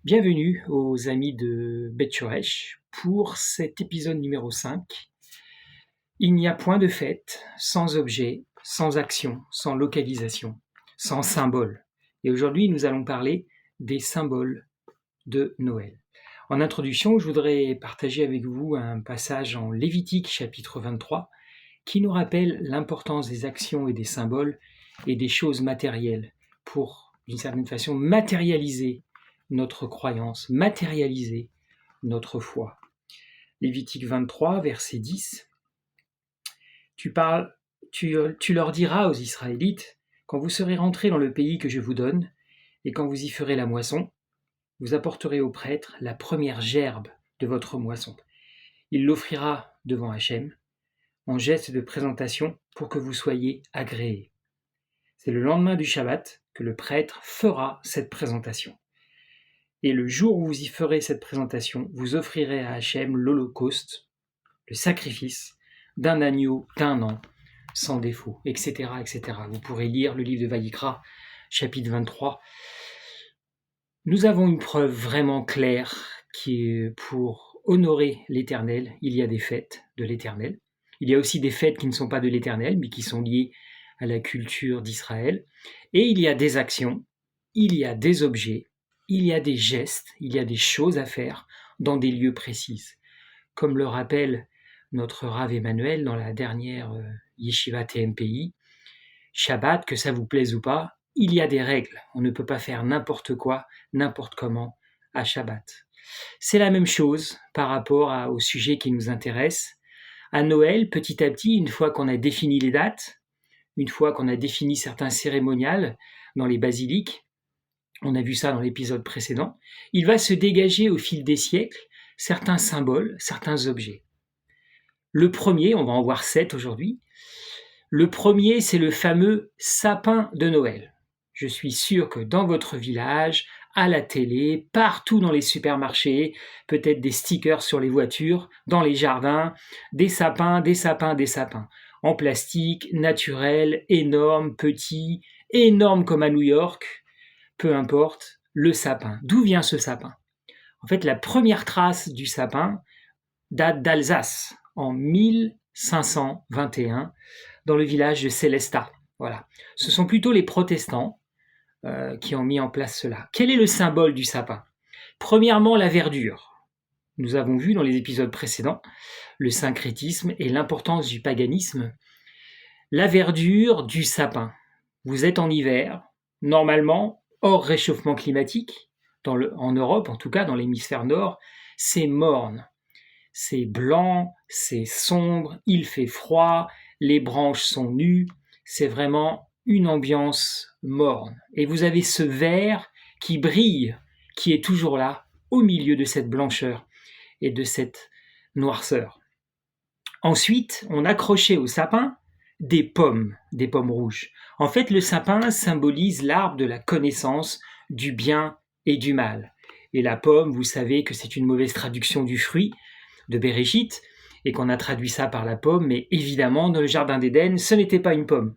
Bienvenue aux amis de Bet Shoresh pour cet épisode numéro 5. Il n'y a point de fête sans objet, sans action, sans localisation, sans symbole. Et aujourd'hui, nous allons parler des symboles de Noël. En introduction, je voudrais partager avec vous un passage en Lévitique chapitre 23 qui nous rappelle l'importance des actions et des symboles et des choses matérielles pour, d'une certaine façon, matérialiser notre croyance, matérialiser notre foi. Lévitique 23, verset 10. Tu leur diras aux Israélites, quand vous serez rentrés dans le pays que je vous donne, et quand vous y ferez la moisson, vous apporterez au prêtre la première gerbe de votre moisson. Il l'offrira devant Hachem, en geste de présentation pour que vous soyez agréés. C'est le lendemain du Shabbat que le prêtre fera cette présentation. Et le jour où vous y ferez cette présentation, vous offrirez à Hachem l'holocauste, le sacrifice d'un agneau d'un an, sans défaut, etc., etc. Vous pourrez lire le livre de Vayikra, chapitre 23. Nous avons une preuve vraiment claire qui est pour honorer l'Éternel. Il y a des fêtes de l'Éternel. Il y a aussi des fêtes qui ne sont pas de l'Éternel, mais qui sont liées à la culture d'Israël. Et il y a des actions, il y a des objets, il y a des gestes, il y a des choses à faire dans des lieux précis. Comme le rappelle notre Rav Emmanuel dans la dernière Yeshiva TMPI, Shabbat, que ça vous plaise ou pas, il y a des règles. On ne peut pas faire n'importe quoi, n'importe comment à Shabbat. C'est la même chose par rapport au sujet qui nous intéresse. À Noël, petit à petit, une fois qu'on a défini les dates, une fois qu'on a défini certains cérémonials dans les basiliques, on a vu ça dans l'épisode précédent, il va se dégager au fil des siècles certains symboles, certains objets. Le premier, on va en voir 7 aujourd'hui, le premier, c'est le fameux sapin de Noël. Je suis sûr que dans votre village, à la télé, partout dans les supermarchés, peut-être des stickers sur les voitures, dans les jardins, des sapins, des sapins, des sapins. En plastique, naturel, énorme, petit, énorme comme à New York, peu importe, le sapin. D'où vient ce sapin ? En fait, la première trace du sapin date d'Alsace, en 1521, dans le village de Sélestat. Voilà. Ce sont plutôt les protestants qui ont mis en place cela. Quel est le symbole du sapin ? Premièrement, la verdure. Nous avons vu dans les épisodes précédents le syncrétisme et l'importance du paganisme. La verdure du sapin. Vous êtes en hiver, normalement, hors réchauffement climatique, en Europe, en tout cas dans l'hémisphère nord, c'est morne. C'est blanc, c'est sombre, il fait froid, les branches sont nues, c'est vraiment une ambiance morne. Et vous avez ce vert qui brille, qui est toujours là, au milieu de cette blancheur et de cette noirceur. Ensuite, on accrochait au sapin des pommes rouges. En fait, le sapin symbolise l'arbre de la connaissance du bien et du mal. Et la pomme, vous savez que c'est une mauvaise traduction du fruit de Bereshit, et qu'on a traduit ça par la pomme, mais évidemment, dans le jardin d'Éden, ce n'était pas une pomme.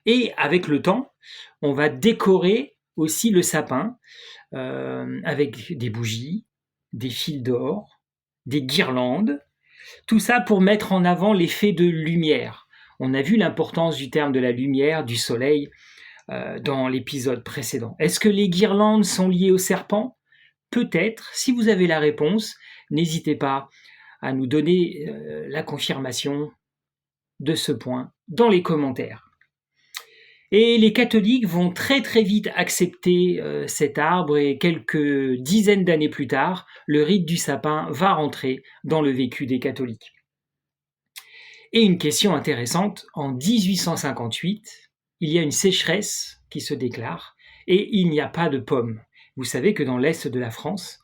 Et avec le temps, on va décorer aussi le sapin avec des bougies, des fils d'or, des guirlandes, tout ça pour mettre en avant l'effet de lumière. On a vu l'importance du terme de la lumière, du soleil, dans l'épisode précédent. Est-ce que les guirlandes sont liées au serpent ? Peut-être. Si vous avez la réponse, n'hésitez pas à nous donner la confirmation de ce point dans les commentaires. Et les catholiques vont très très vite accepter cet arbre et quelques dizaines d'années plus tard, le rite du sapin va rentrer dans le vécu des catholiques. Et une question intéressante, en 1858, il y a une sécheresse qui se déclare et il n'y a pas de pommes. Vous savez que dans l'est de la France,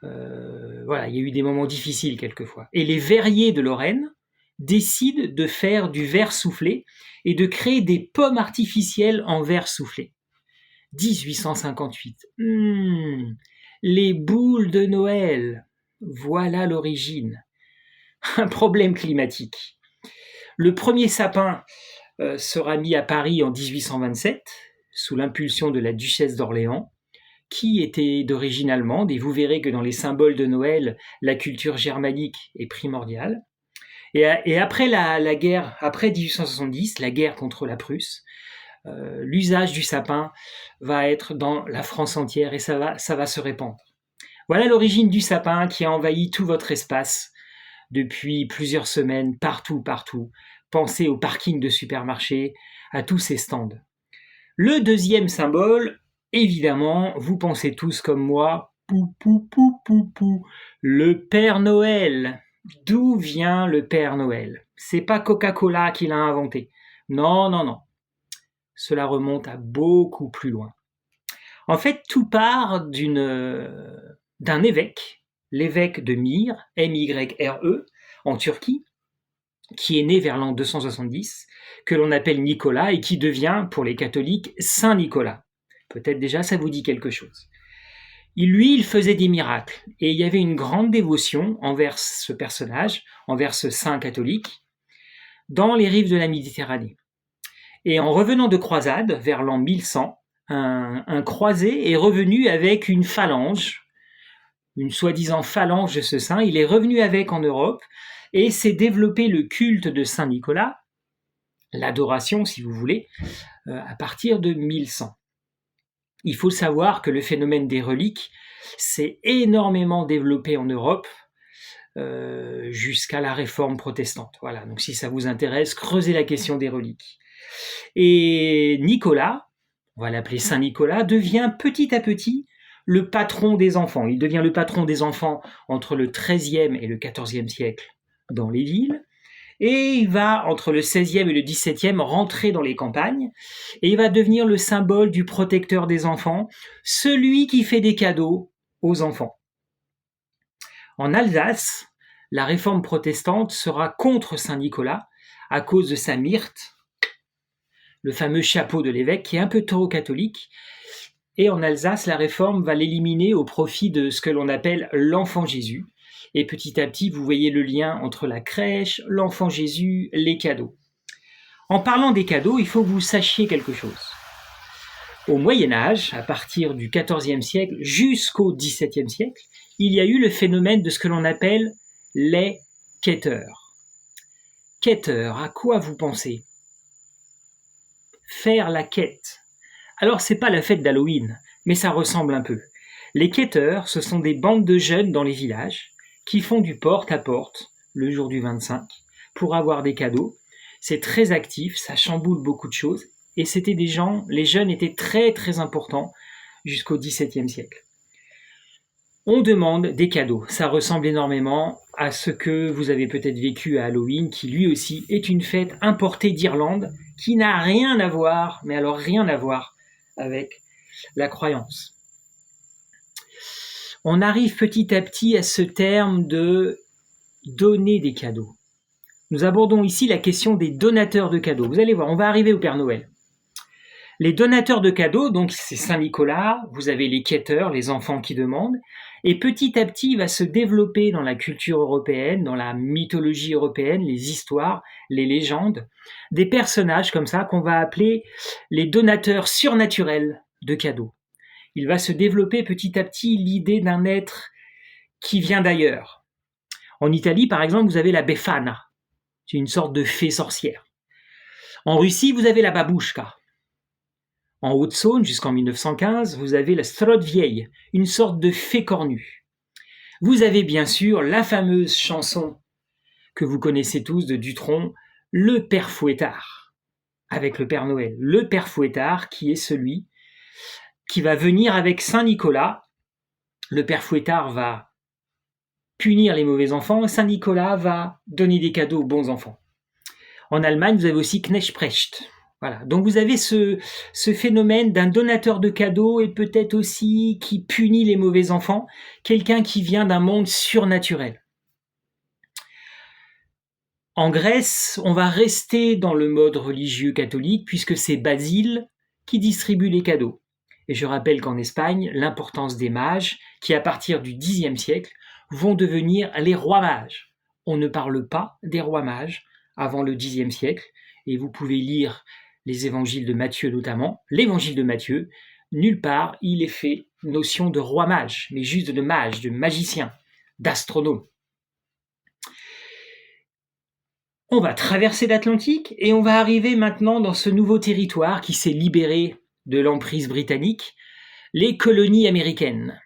il y a eu des moments difficiles quelquefois. Et les verriers de Lorraine décident de faire du verre soufflé et de créer des pommes artificielles en verre soufflé. 1858. Les boules de Noël. Voilà l'origine. Un problème climatique. Le premier sapin sera mis à Paris en 1827, sous l'impulsion de la duchesse d'Orléans, qui était d'origine allemande, et vous verrez que dans les symboles de Noël, la culture germanique est primordiale. Et après la guerre, après 1870, la guerre contre la Prusse, l'usage du sapin va être dans la France entière et ça va se répandre. Voilà l'origine du sapin qui a envahi tout votre espace depuis plusieurs semaines, partout. Pensez aux parkings de supermarchés, à tous ces stands. Le deuxième symbole, évidemment, vous pensez tous comme moi, le Père Noël. D'où vient le Père Noël? C'est pas Coca-Cola qui l'a inventé. Non. Cela remonte à beaucoup plus loin. En fait, tout part d'un évêque, l'évêque de Myre, M-Y-R-E, en Turquie, qui est né vers l'an 270, que l'on appelle Nicolas et qui devient, pour les catholiques, Saint Nicolas. Peut-être déjà ça vous dit quelque chose. Il faisait des miracles et il y avait une grande dévotion envers ce personnage, envers ce saint catholique, dans les rives de la Méditerranée. Et en revenant de croisade, vers l'an 1100, un croisé est revenu avec une phalange, une soi-disant phalange de ce saint. Il est revenu avec en Europe et s'est développé le culte de Saint Nicolas, l'adoration si vous voulez, à partir de 1100. Il faut savoir que le phénomène des reliques s'est énormément développé en Europe jusqu'à la Réforme protestante. Voilà, donc si ça vous intéresse, creusez la question des reliques. Et Nicolas, on va l'appeler Saint Nicolas, devient petit à petit le patron des enfants. Il devient le patron des enfants entre le XIIIe et le XIVe siècle dans les villes. Et il va, entre le XVIe et le XVIIe, rentrer dans les campagnes. Et il va devenir le symbole du protecteur des enfants, celui qui fait des cadeaux aux enfants. En Alsace, la réforme protestante sera contre Saint Nicolas à cause de sa myrte, le fameux chapeau de l'évêque qui est un peu trop catholique. Et en Alsace, la réforme va l'éliminer au profit de ce que l'on appelle l'enfant Jésus. Et petit à petit, vous voyez le lien entre la crèche, l'enfant Jésus, les cadeaux. En parlant des cadeaux, il faut que vous sachiez quelque chose. Au Moyen-Âge, à partir du XIVe siècle jusqu'au XVIIe siècle, il y a eu le phénomène de ce que l'on appelle les quêteurs. Quêteurs, à quoi vous pensez? Faire la quête. Alors, c'est pas la fête d'Halloween, mais ça ressemble un peu. Les quêteurs, ce sont des bandes de jeunes dans les villages qui font du porte-à-porte le jour du 25 pour avoir des cadeaux. C'est très actif, ça chamboule beaucoup de choses. Et c'était des gens, les jeunes étaient très très importants jusqu'au XVIIe siècle. On demande des cadeaux. Ça ressemble énormément à ce que vous avez peut-être vécu à Halloween, qui lui aussi est une fête importée d'Irlande, qui n'a rien à voir, mais alors rien à voir avec la croyance. On arrive petit à petit à ce terme de donner des cadeaux. Nous abordons ici la question des donateurs de cadeaux. Vous allez voir, on va arriver au Père Noël. Les donateurs de cadeaux, donc c'est Saint-Nicolas, vous avez les quêteurs, les enfants qui demandent, et petit à petit il va se développer dans la culture européenne, dans la mythologie européenne, les histoires, les légendes, des personnages comme ça qu'on va appeler les donateurs surnaturels de cadeaux. Il va se développer petit à petit l'idée d'un être qui vient d'ailleurs. En Italie, par exemple, vous avez la Befana, c'est une sorte de fée sorcière. En Russie, vous avez la Babouchka. En Haute-Saône, jusqu'en 1915, vous avez la Strodvieille, une sorte de fée cornue. Vous avez bien sûr la fameuse chanson que vous connaissez tous de Dutronc, le Père Fouettard, avec le Père Noël. Le Père Fouettard qui est celui qui va venir avec Saint Nicolas. Le Père Fouettard va punir les mauvais enfants, Saint Nicolas va donner des cadeaux aux bons enfants. En Allemagne, vous avez aussi Knechtprecht. Voilà. Donc vous avez ce phénomène d'un donateur de cadeaux et peut-être aussi qui punit les mauvais enfants, quelqu'un qui vient d'un monde surnaturel. En Grèce, on va rester dans le mode religieux catholique puisque c'est Basile qui distribue les cadeaux. Et je rappelle qu'en Espagne, l'importance des mages, qui à partir du Xe siècle, vont devenir les rois mages. On ne parle pas des rois mages avant le Xe siècle, et vous pouvez lire les évangiles de Matthieu notamment. L'évangile de Matthieu, nulle part il est fait notion de roi mage, mais juste de mage, de magicien, d'astronome. On va traverser l'Atlantique et on va arriver maintenant dans ce nouveau territoire qui s'est libéré de l'emprise britannique, les colonies américaines.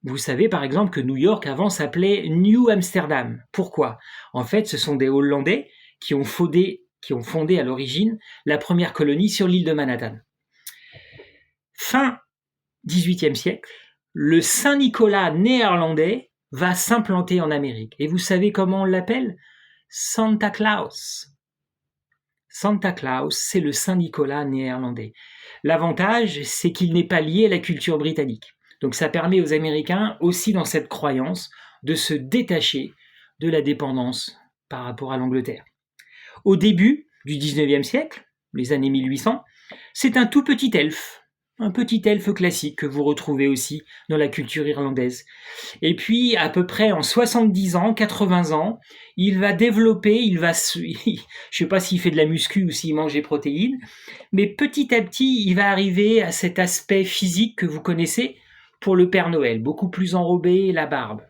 Vous savez par exemple que New York avant s'appelait New Amsterdam. Pourquoi ? En fait, ce sont des Hollandais qui ont fondé à l'origine la première colonie sur l'île de Manhattan. Fin XVIIIe siècle, le Saint-Nicolas néerlandais va s'implanter en Amérique. Et vous savez comment on l'appelle ? Santa Claus. Santa Claus, c'est le Saint-Nicolas néerlandais. L'avantage, c'est qu'il n'est pas lié à la culture britannique. Donc ça permet aux Américains, aussi dans cette croyance, de se détacher de la dépendance par rapport à l'Angleterre. Au début du XIXe siècle, les années 1800, c'est un tout petit elfe classique que vous retrouvez aussi dans la culture irlandaise. Et puis, à peu près en 70 ans, 80 ans, il va développer, je ne sais pas s'il fait de la muscu ou s'il mange des protéines, mais petit à petit, il va arriver à cet aspect physique que vous connaissez pour le Père Noël, beaucoup plus enrobé, la barbe.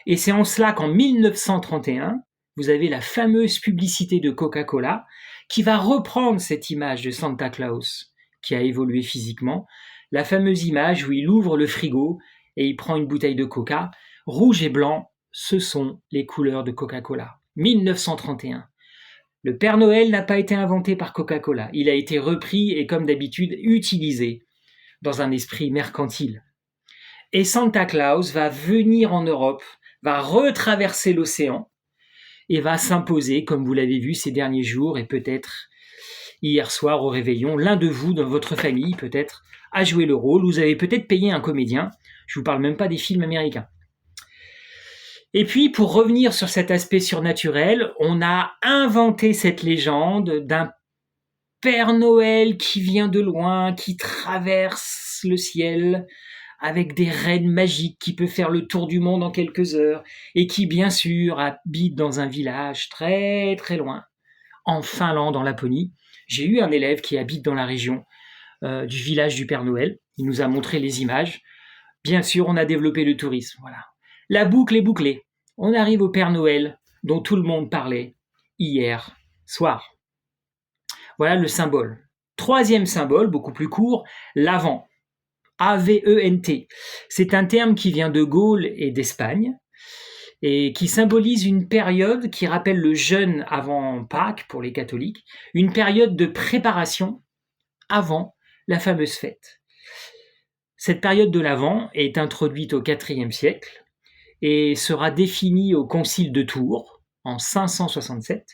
Et c'est en cela qu'en 1931, vous avez la fameuse publicité de Coca-Cola qui va reprendre cette image de Santa Claus qui a évolué physiquement, la fameuse image où il ouvre le frigo et il prend une bouteille de Coca, rouge et blanc, ce sont les couleurs de Coca-Cola. 1931. Le Père Noël n'a pas été inventé par Coca-Cola, il a été repris et comme d'habitude utilisé dans un esprit mercantile. Et Santa Claus va venir en Europe, va retraverser l'océan et va s'imposer, comme vous l'avez vu ces derniers jours et peut-être hier soir au réveillon, l'un de vous dans votre famille peut-être a joué le rôle, vous avez peut-être payé un comédien, je ne vous parle même pas des films américains. Et puis pour revenir sur cet aspect surnaturel, on a inventé cette légende d'un Père Noël qui vient de loin, qui traverse le ciel avec des rennes magiques, qui peut faire le tour du monde en quelques heures et qui bien sûr habite dans un village très très loin, en Finlande, en Laponie. J'ai eu un élève qui habite dans la région du village du Père Noël. Il nous a montré les images. Bien sûr, on a développé le tourisme. Voilà. La boucle est bouclée. On arrive au Père Noël dont tout le monde parlait hier soir. Voilà le symbole. Troisième symbole, beaucoup plus court, l'Avent. A-V-E-N-T. C'est un terme qui vient de Gaule et d'Espagne et qui symbolise une période qui rappelle le jeûne avant Pâques pour les catholiques, une période de préparation avant la fameuse fête. Cette période de l'Avent est introduite au IVe siècle et sera définie au Concile de Tours en 567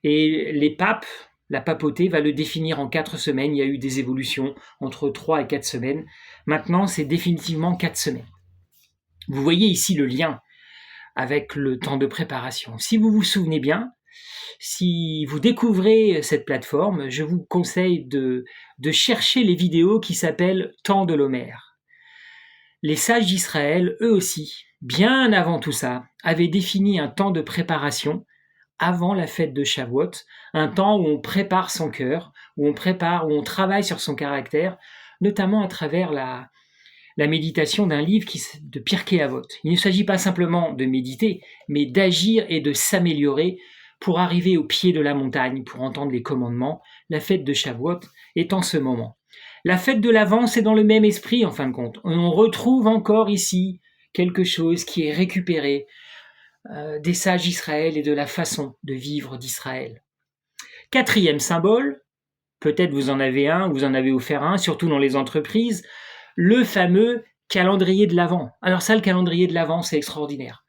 et les papes, la papauté va le définir en 4 semaines, il y a eu des évolutions entre 3 et 4 semaines, maintenant c'est définitivement 4 semaines. Vous voyez ici le lien avec le temps de préparation. Si vous vous souvenez bien, si vous découvrez cette plateforme, je vous conseille de chercher les vidéos qui s'appellent Temps de l'Homère. Les sages d'Israël, eux aussi, bien avant tout ça, avaient défini un temps de préparation avant la fête de Shavuot, un temps où on prépare son cœur, où on travaille sur son caractère, notamment à travers la méditation d'un livre de Pirkei Avot. Il ne s'agit pas simplement de méditer, mais d'agir et de s'améliorer pour arriver au pied de la montagne, pour entendre les commandements. La fête de Shavuot est en ce moment. La fête de l'Avent, c'est dans le même esprit en fin de compte. On retrouve encore ici quelque chose qui est récupéré des sages d'Israël et de la façon de vivre d'Israël. Quatrième symbole, peut-être vous en avez un, vous en avez offert un, surtout dans les entreprises, le fameux calendrier de l'Avent. Alors ça, le calendrier de l'Avent, c'est extraordinaire.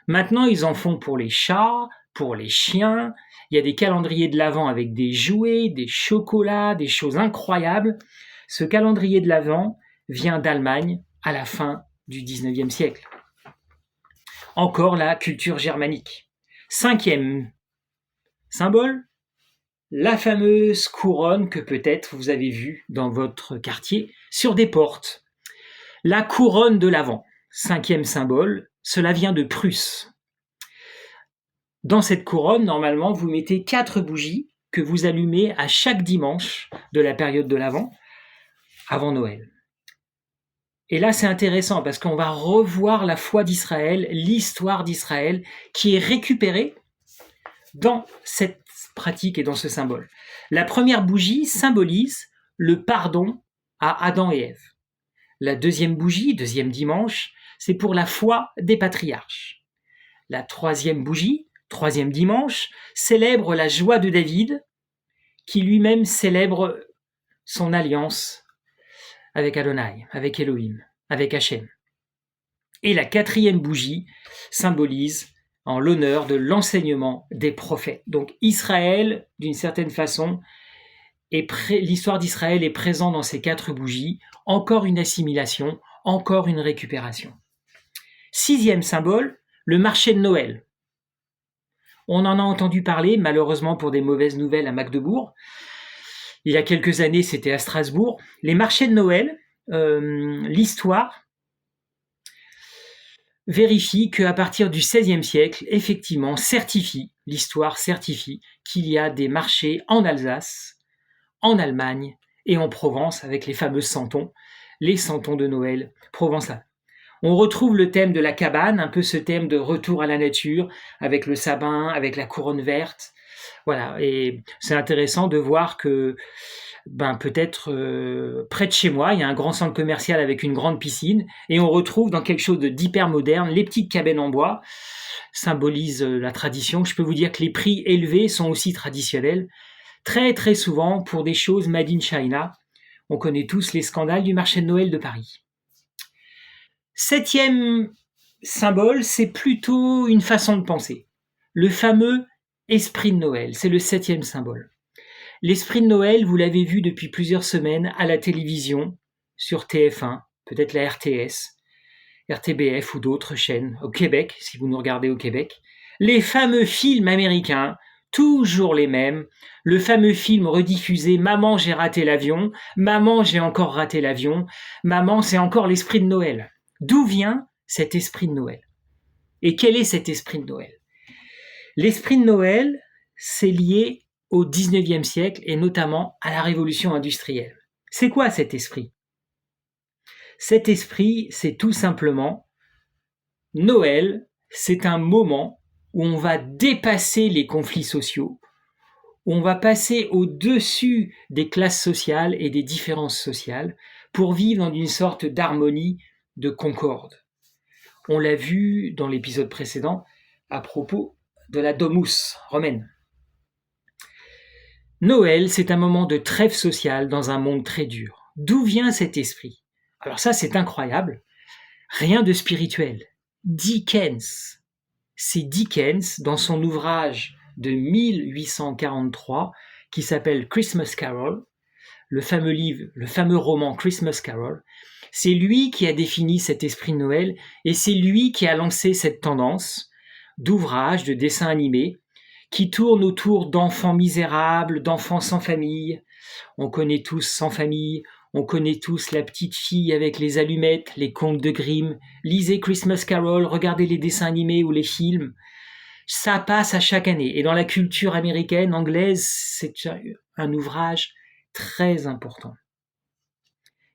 Maintenant, ils en font pour les chats, pour les chiens. Il y a des calendriers de l'Avent avec des jouets, des chocolats, des choses incroyables. Ce calendrier de l'Avent vient d'Allemagne à la fin du XIXe siècle. Encore la culture germanique. Cinquième symbole, la fameuse couronne que peut-être vous avez vue dans votre quartier sur des portes. La couronne de l'Avent, cinquième symbole, cela vient de Prusse. Dans cette couronne, normalement, vous mettez 4 bougies que vous allumez à chaque dimanche de la période de l'Avent, avant Noël. Et là, c'est intéressant parce qu'on va revoir la foi d'Israël, l'histoire d'Israël, qui est récupérée dans cette pratique et dans ce symbole. La première bougie symbolise le pardon à Adam et Ève. La deuxième bougie, deuxième dimanche, c'est pour la foi des patriarches. La troisième bougie, troisième dimanche, célèbre la joie de David, qui lui-même célèbre son alliance avec Adonai, avec Elohim, avec Hachem. Et la quatrième bougie symbolise en l'honneur de l'enseignement des prophètes. Donc Israël, d'une certaine façon, l'histoire d'Israël est présente dans ces 4 bougies, encore une assimilation, encore une récupération. 6e symbole, le marché de Noël. On en a entendu parler, malheureusement pour des mauvaises nouvelles à Magdebourg. Il y a quelques années, c'était à Strasbourg. Les marchés de Noël, l'histoire vérifie qu'à partir du XVIe siècle, effectivement, l'histoire certifie qu'il y a des marchés en Alsace, en Allemagne et en Provence, avec les fameux santons, les santons de Noël provençal. On retrouve le thème de la cabane, un peu ce thème de retour à la nature, avec le sabin, avec la couronne verte. Voilà, et c'est intéressant de voir que peut-être près de chez moi, il y a un grand centre commercial avec une grande piscine, et on retrouve dans quelque chose d'hyper moderne, les petites cabanes en bois, symbolisent la tradition. Je peux vous dire que les prix élevés sont aussi traditionnels, très très souvent pour des choses made in China. On connaît tous les scandales du marché de Noël de Paris. 7e symbole, c'est plutôt une façon de penser. Le fameux esprit de Noël, c'est le 7e symbole. L'esprit de Noël, vous l'avez vu depuis plusieurs semaines à la télévision, sur TF1, peut-être la RTS, RTBF ou d'autres chaînes, au Québec, si vous nous regardez au Québec. Les fameux films américains, toujours les mêmes. Le fameux film rediffusé « Maman, j'ai raté l'avion »,« Maman, j'ai encore raté l'avion »,« Maman, c'est encore l'esprit de Noël ». D'où vient cet esprit de Noël? Et quel est cet esprit de Noël? L'esprit de Noël, c'est lié au 19e siècle et notamment à la révolution industrielle. C'est quoi cet esprit? Cet esprit, c'est tout simplement Noël, c'est un moment où on va dépasser les conflits sociaux, où on va passer au-dessus des classes sociales et des différences sociales pour vivre dans une sorte d'harmonie, de concorde. On l'a vu dans l'épisode précédent à propos de la Domus romaine. Noël, c'est un moment de trêve sociale dans un monde très dur. D'où vient cet esprit? Alors ça, c'est incroyable. Rien de spirituel. Dickens. C'est Dickens, dans son ouvrage de 1843, qui s'appelle Christmas Carol, le fameux roman Christmas Carol. C'est lui qui a défini cet esprit de Noël et c'est lui qui a lancé cette tendance d'ouvrages, de dessins animés qui tournent autour d'enfants misérables, d'enfants sans famille. On connaît tous Sans famille, on connaît tous La petite fille avec les allumettes, les contes de Grimm. Lisez Christmas Carol, regardez les dessins animés ou les films. Ça passe à chaque année. Et dans la culture américaine, anglaise, c'est un ouvrage très important.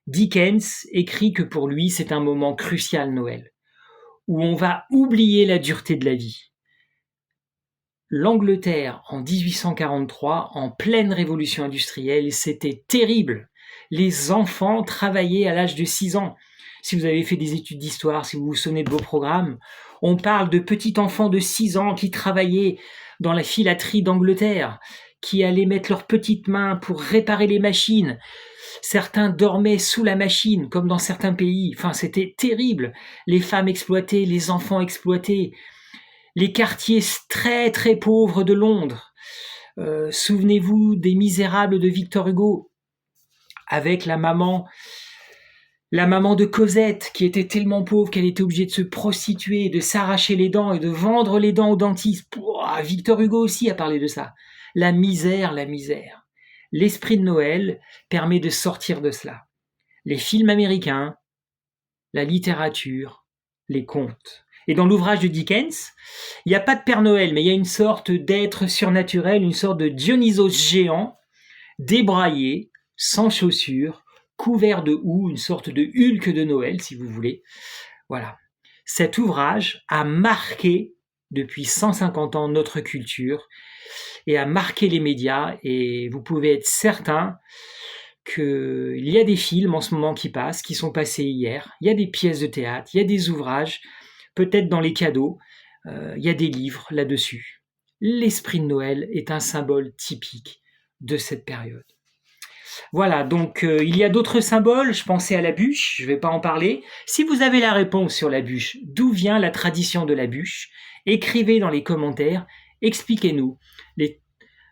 Dickens écrit que pour lui, c'est un moment crucial, Noël, où on va oublier la dureté de la vie. L'Angleterre, en 1843, en pleine révolution industrielle, c'était terrible. Les enfants travaillaient à l'âge de 6 ans. Si vous avez fait des études d'histoire, si vous vous souvenez de vos programmes, on parle de petits enfants de 6 ans qui travaillaient dans la filaterie d'Angleterre, qui allaient mettre leurs petites mains pour réparer les machines. Certains dormaient sous la machine, comme dans certains pays. Enfin, c'était terrible. Les femmes exploitées, les enfants exploités. Les quartiers très très pauvres de Londres. Souvenez-vous des Misérables de Victor Hugo, avec la maman de Cosette, qui était tellement pauvre qu'elle était obligée de se prostituer, de s'arracher les dents et de vendre les dents au dentiste. Victor Hugo aussi a parlé de ça. La misère, la misère. L'esprit de Noël permet de sortir de cela. Les films américains, la littérature, les contes. Et dans l'ouvrage de Dickens, il n'y a pas de Père Noël, mais il y a une sorte d'être surnaturel, une sorte de Dionysos géant, débraillé, sans chaussures, couvert de houx, une sorte de Hulk de Noël, si vous voulez. Voilà. Cet ouvrage a marqué depuis 150 ans notre culture et a marqué les médias, et vous pouvez être certain qu'il y a des films en ce moment qui passent, qui sont passés hier, il y a des pièces de théâtre, il y a des ouvrages, peut-être dans les cadeaux, il y a des livres là-dessus. L'esprit de Noël est un symbole typique de cette période. Voilà, donc il y a d'autres symboles, je pensais à la bûche, je ne vais pas en parler. Si vous avez la réponse sur la bûche, d'où vient la tradition de la bûche, écrivez dans les commentaires, expliquez-nous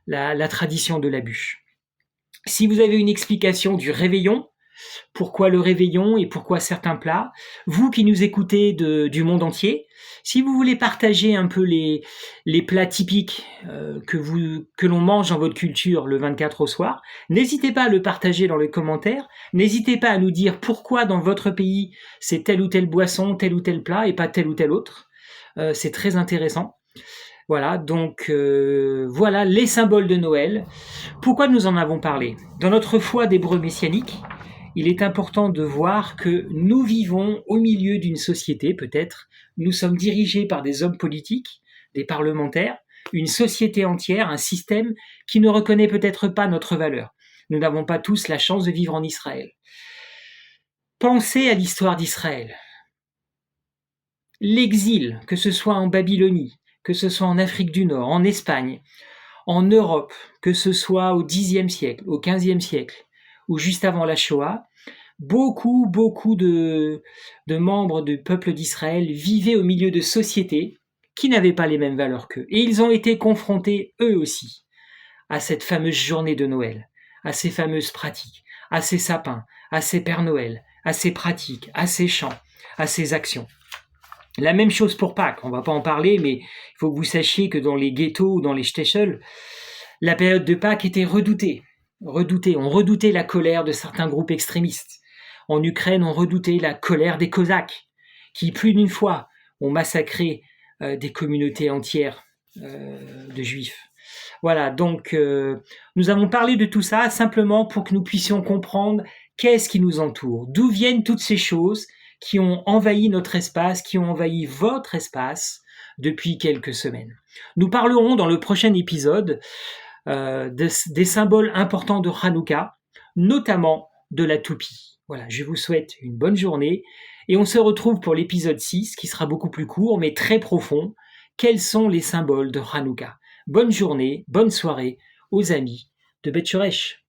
la tradition de la bûche. Si vous avez une explication du réveillon, pourquoi le réveillon et pourquoi certains plats, vous qui nous écoutez du monde entier, si vous voulez partager un peu les plats typiques que l'on mange dans votre culture le 24 au soir, n'hésitez pas à le partager dans les commentaires, n'hésitez pas à nous dire pourquoi dans votre pays c'est telle ou telle boisson, tel ou tel plat et pas tel ou tel autre. C'est très intéressant. Voilà, donc voilà les symboles de Noël. Pourquoi nous en avons parlé ? Dans notre foi d'hébreu messianique, il est important de voir que nous vivons au milieu d'une société, peut-être, nous sommes dirigés par des hommes politiques, des parlementaires, une société entière, un système qui ne reconnaît peut-être pas notre valeur. Nous n'avons pas tous la chance de vivre en Israël. Pensez à l'histoire d'Israël. L'exil, que ce soit en Babylonie, que ce soit en Afrique du Nord, en Espagne, en Europe, que ce soit au Xe siècle, au XVe siècle, ou juste avant la Shoah, beaucoup de membres du peuple d'Israël vivaient au milieu de sociétés qui n'avaient pas les mêmes valeurs qu'eux. Et ils ont été confrontés, eux aussi, à cette fameuse journée de Noël, à ces fameuses pratiques, à ces sapins, à ces Pères Noël, à ces pratiques, à ces chants, à ces actions. La même chose pour Pâques, on ne va pas en parler, mais il faut que vous sachiez que dans les ghettos ou dans les shtetls, la période de Pâques était redoutée. On redoutait la colère de certains groupes extrémistes. En Ukraine, on redoutait la colère des Cosaques, qui plus d'une fois ont massacré des communautés entières de Juifs. Voilà, donc nous avons parlé de tout ça simplement pour que nous puissions comprendre qu'est-ce qui nous entoure, d'où viennent toutes ces choses qui ont envahi notre espace, qui ont envahi votre espace depuis quelques semaines. Nous parlerons dans le prochain épisode des symboles importants de Hanouka, notamment de la toupie. Voilà, je vous souhaite une bonne journée et on se retrouve pour l'épisode 6 qui sera beaucoup plus court mais très profond. Quels sont les symboles de Hanouka ? Bonne journée, bonne soirée aux amis de Beth Shoresh.